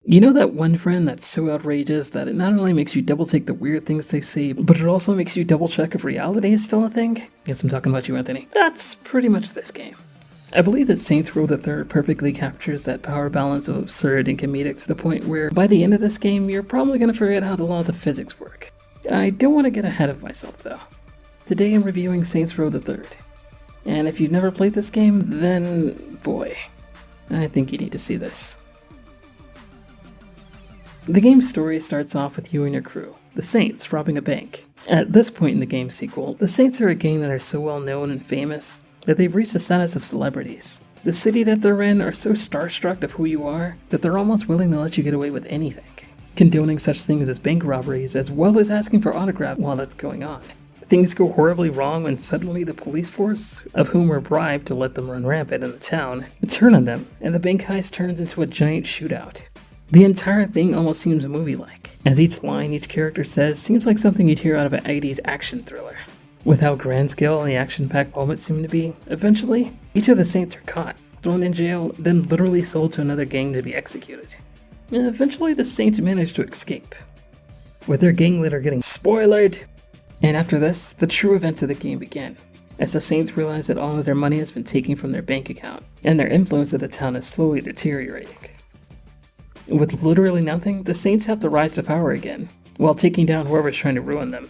You know that one friend that's so outrageous that it not only makes you double take the weird things they say, but it also makes you double check if reality is still a thing? Yes, I'm talking about you, Anthony. That's pretty much this game. I believe that Saints Row the Third perfectly captures that power balance of absurd and comedic to the point where, by the end of this game, you're probably going to forget how the laws of physics work. I don't want to get ahead of myself, though. Today I'm reviewing Saints Row the Third. And if you've never played this game, then, boy, I think you need to see this. The game's story starts off with you and your crew, the Saints, robbing a bank. At this point in the game's sequel, the Saints are a gang that are so well known and famous that they've reached the status of celebrities. The city that they're in are so starstruck of who you are that they're almost willing to let you get away with anything, condoning such things as bank robberies as well as asking for autographs while that's going on. Things go horribly wrong when suddenly the police force, of whom were bribed to let them run rampant in the town, turn on them, and the bank heist turns into a giant shootout. The entire thing almost seems movie-like, as each line each character says seems like something you'd hear out of an 80s action thriller. With how grand scale and the action-packed moments seem to be, eventually, each of the Saints are caught, thrown in jail, then literally sold to another gang to be executed. And eventually the Saints manage to escape, with their gang leader getting spoilered. And after this, the true events of the game begin, as the Saints realize that all of their money has been taken from their bank account, and their influence at the town is slowly deteriorating. With literally nothing, the Saints have to rise to power again, while taking down whoever's trying to ruin them.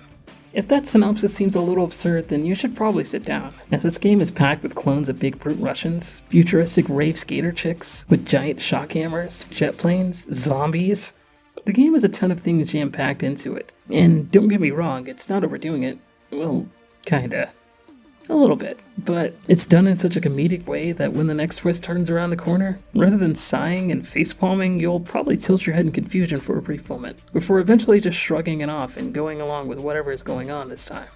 If that synopsis seems a little absurd, then you should probably sit down, as this game is packed with clones of big brute Russians, futuristic rave skater chicks, with giant shock hammers, jet planes, zombies. The game has a ton of things jam-packed into it, and don't get me wrong, it's not overdoing it. Well, kinda. A little bit, but it's done in such a comedic way that when the next twist turns around the corner, rather than sighing and facepalming, you'll probably tilt your head in confusion for a brief moment, before eventually just shrugging it off and going along with whatever is going on this time.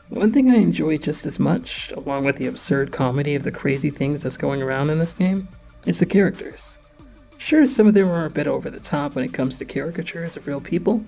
One thing I enjoy just as much, along with the absurd comedy of the crazy things that's going around in this game, is the characters. Sure, some of them are a bit over the top when it comes to caricatures of real people,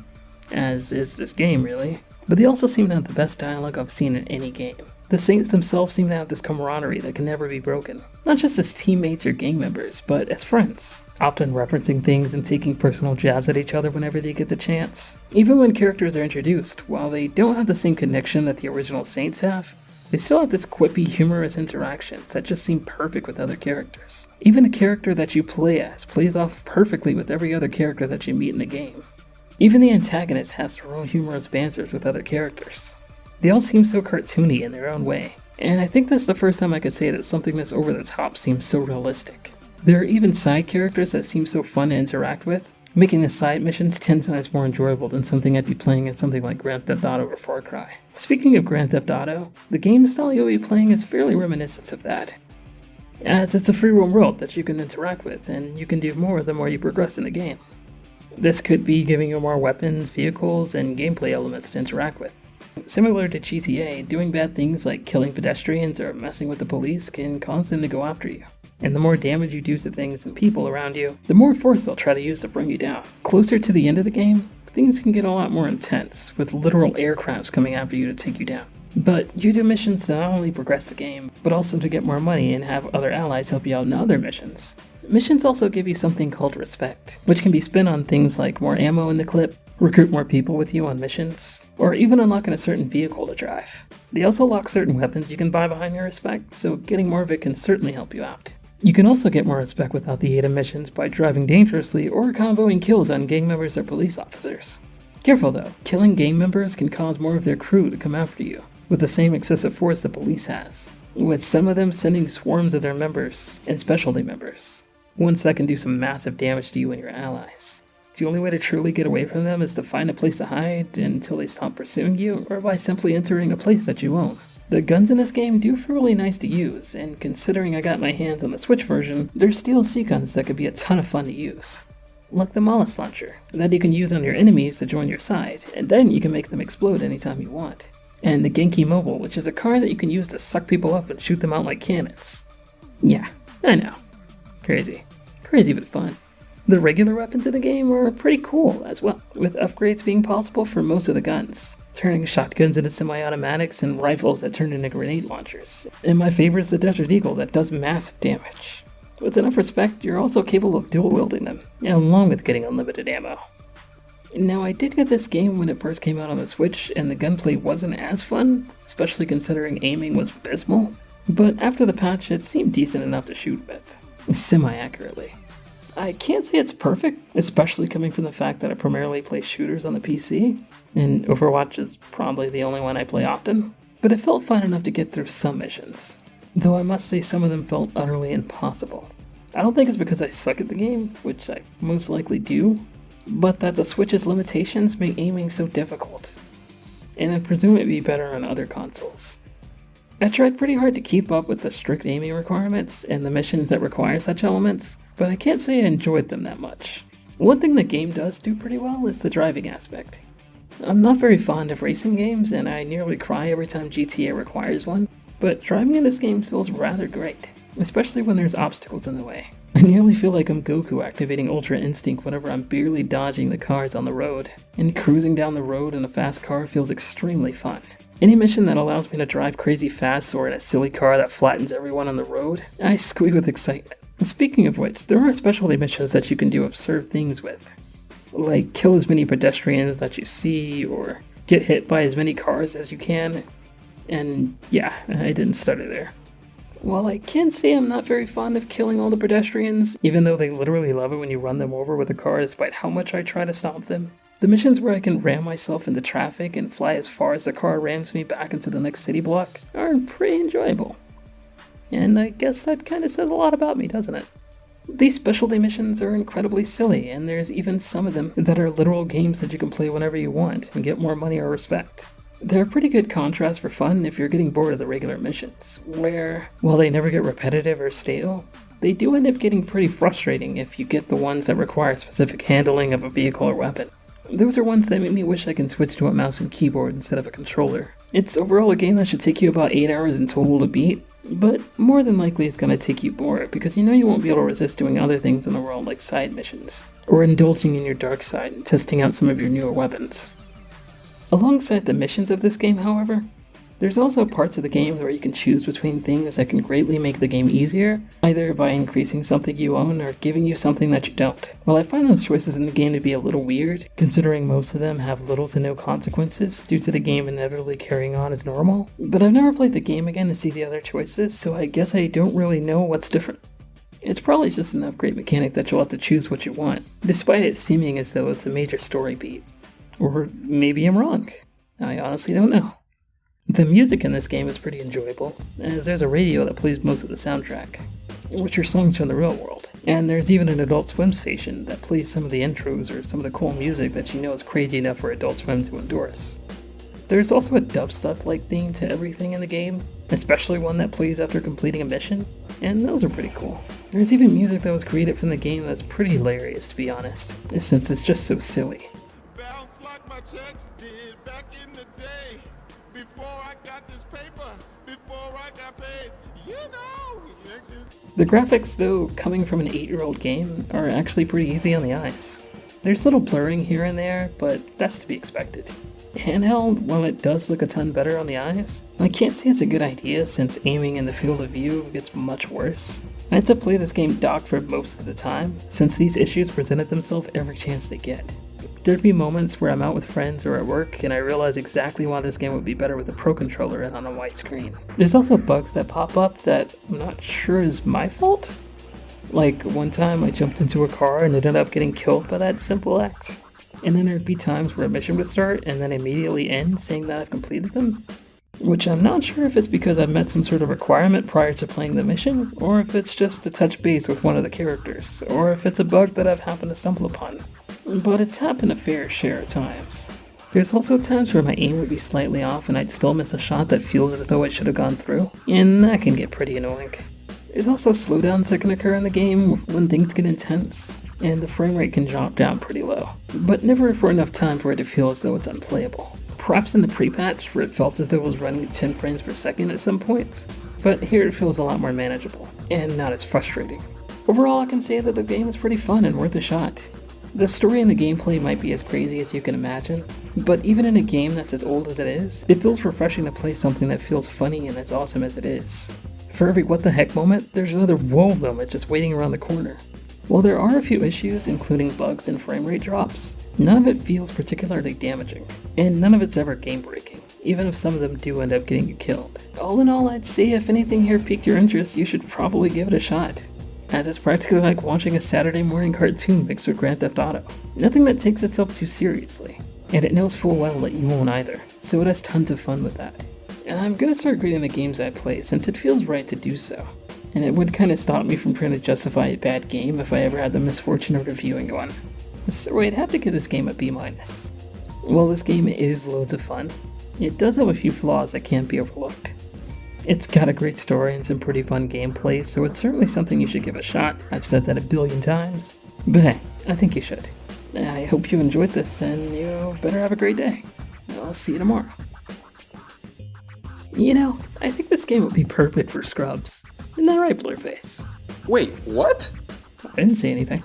as is this game really, but they also seem to have the best dialogue I've seen in any game. The Saints themselves seem to have this camaraderie that can never be broken, not just as teammates or gang members, but as friends, often referencing things and taking personal jabs at each other whenever they get the chance. Even when characters are introduced, while they don't have the same connection that the original Saints have, they still have this quippy, humorous interactions that just seem perfect with other characters. Even the character that you play as plays off perfectly with every other character that you meet in the game. Even the antagonist has their own humorous banters with other characters. They all seem so cartoony in their own way, and I think that's the first time I could say that something this over the top seems so realistic. There are even side characters that seem so fun to interact with, making the side missions 10 times more enjoyable than something I'd be playing in something like Grand Theft Auto or Far Cry. Speaking of Grand Theft Auto, the game style you'll be playing is fairly reminiscent of that, as it's a free roam world that you can interact with, and you can do more the more you progress in the game. This could be giving you more weapons, vehicles, and gameplay elements to interact with. Similar to GTA, doing bad things like killing pedestrians or messing with the police can cause them to go after you. And the more damage you do to things and people around you, the more force they'll try to use to bring you down. Closer to the end of the game, things can get a lot more intense, with literal aircrafts coming after you to take you down. But you do missions to not only progress the game, but also to get more money and have other allies help you out in other missions. Missions also give you something called respect, which can be spent on things like more ammo in the clip, recruit more people with you on missions, or even unlocking a certain vehicle to drive. They also lock certain weapons you can buy behind your respect, so getting more of it can certainly help you out. You can also get more respect without the aid of missions by driving dangerously or comboing kills on gang members or police officers. Careful though, killing gang members can cause more of their crew to come after you, with the same excessive force the police has, with some of them sending swarms of their members and specialty members, ones that can do some massive damage to you and your allies. The only way to truly get away from them is to find a place to hide until they stop pursuing you, or by simply entering a place that you own. The guns in this game do feel really nice to use, and considering I got my hands on the Switch version, there's DLC guns that could be a ton of fun to use. Like the Mollis launcher, that you can use on your enemies to join your side, and then you can make them explode anytime you want. And the Genki Mobile, which is a car that you can use to suck people up and shoot them out like cannons. Yeah, I know. Crazy. Crazy but fun. The regular weapons in the game are pretty cool as well, with upgrades being possible for most of the guns, turning shotguns into semi-automatics and rifles that turn into grenade launchers. And my favorite is the Desert Eagle that does massive damage. With enough respect, you're also capable of dual wielding them, along with getting unlimited ammo. Now, I did get this game when it first came out on the Switch, and the gunplay wasn't as fun, especially considering aiming was abysmal, but after the patch it seemed decent enough to shoot with, semi-accurately. I can't say it's perfect, especially coming from the fact that I primarily play shooters on the PC, and Overwatch is probably the only one I play often, but it felt fine enough to get through some missions, though I must say some of them felt utterly impossible. I don't think it's because I suck at the game, which I most likely do, but that the Switch's limitations make aiming so difficult, and I presume it'd be better on other consoles. I tried pretty hard to keep up with the strict aiming requirements and the missions that require such elements, but I can't say I enjoyed them that much. One thing the game does do pretty well is the driving aspect. I'm not very fond of racing games, and I nearly cry every time GTA requires one, but driving in this game feels rather great, especially when there's obstacles in the way. I nearly feel like I'm Goku activating Ultra Instinct whenever I'm barely dodging the cars on the road, and cruising down the road in a fast car feels extremely fun. Any mission that allows me to drive crazy fast or in a silly car that flattens everyone on the road, I squeak with excitement. And speaking of which, there are specialty missions that you can do absurd things with, like kill as many pedestrians that you see, or get hit by as many cars as you can, and yeah, I didn't stutter there. While I can say I'm not very fond of killing all the pedestrians, even though they literally love it when you run them over with a car despite how much I try to stop them, the missions where I can ram myself into traffic and fly as far as the car rams me back into the next city block are pretty enjoyable. And I guess that kind of says a lot about me, doesn't it? These specialty missions are incredibly silly, and there's even some of them that are literal games that you can play whenever you want and get more money or respect. They're a pretty good contrast for fun if you're getting bored of the regular missions, where, while they never get repetitive or stale, they do end up getting pretty frustrating if you get the ones that require specific handling of a vehicle or weapon. Those are ones that make me wish I can switch to a mouse and keyboard instead of a controller. It's overall a game that should take you about 8 hours in total to beat, but more than likely it's going to take you bored because you know you won't be able to resist doing other things in the world like side missions, or indulging in your dark side and testing out some of your newer weapons. Alongside the missions of this game, however, there's also parts of the game where you can choose between things that can greatly make the game easier, either by increasing something you own or giving you something that you don't. While I find those choices in the game to be a little weird, considering most of them have little to no consequences due to the game inevitably carrying on as normal, but I've never played the game again to see the other choices, so I guess I don't really know what's different. It's probably just enough great mechanic that you'll have to choose what you want, despite it seeming as though it's a major story beat. Or maybe I'm wrong. I honestly don't know. The music in this game is pretty enjoyable, as there's a radio that plays most of the soundtrack, which are songs from the real world, and there's even an Adult Swim station that plays some of the intros or some of the cool music that you know is crazy enough for Adult Swim to endorse. There's also a dubstep-like theme to everything in the game, especially one that plays after completing a mission, and those are pretty cool. There's even music that was created from the game that's pretty hilarious, to be honest, since it's just so silly. The graphics, though, coming from an 8-year-old game, are actually pretty easy on the eyes. There's little blurring here and there, but that's to be expected. Handheld, while it does look a ton better on the eyes, I can't say it's a good idea since aiming in the field of view gets much worse. I had to play this game docked for most of the time, since these issues presented themselves every chance they get. There'd be moments where I'm out with friends or at work and I realize exactly why this game would be better with a Pro Controller and on a white screen. There's also bugs that pop up that I'm not sure is my fault. Like one time I jumped into a car and ended up getting killed by that simple act. And then there'd be times where a mission would start and then immediately end saying that I've completed them. Which I'm not sure if it's because I've met some sort of requirement prior to playing the mission, or if it's just to touch base with one of the characters, or if it's a bug that I've happened to stumble upon. But it's happened a fair share of times. There's also times where my aim would be slightly off and I'd still miss a shot that feels as though it should have gone through, and that can get pretty annoying. There's also slowdowns that can occur in the game when things get intense, and the frame rate can drop down pretty low, but never for enough time for it to feel as though it's unplayable. Perhaps in the pre-patch where it felt as though it was running at 10 frames per second at some points, but here it feels a lot more manageable, and not as frustrating. Overall, I can say that the game is pretty fun and worth a shot. The story and the gameplay might be as crazy as you can imagine, but even in a game that's as old as it is, it feels refreshing to play something that feels funny and as awesome as it is. For every what the heck moment, there's another whoa moment just waiting around the corner. While there are a few issues, including bugs and frame rate drops, none of it feels particularly damaging, and none of it's ever game-breaking, even if some of them do end up getting you killed. All in all, I'd say if anything here piqued your interest, you should probably give it a shot, as it's practically like watching a Saturday morning cartoon mixed with Grand Theft Auto. Nothing that takes itself too seriously, and it knows full well that you won't either, so it has tons of fun with that. And I'm gonna start grading the games I play since it feels right to do so. And it would kind of stop me from trying to justify a bad game if I ever had the misfortune of reviewing one. So I'd have to give this game a B-. While this game is loads of fun, it does have a few flaws that can't be overlooked. It's got a great story and some pretty fun gameplay, so it's certainly something you should give a shot. I've said that a billion times, but hey, I think you should. I hope you enjoyed this, and you better have a great day. I'll see you tomorrow. You know, I think this game would be perfect for scrubs. Isn't that right, Blurface? Wait, what? I didn't say anything.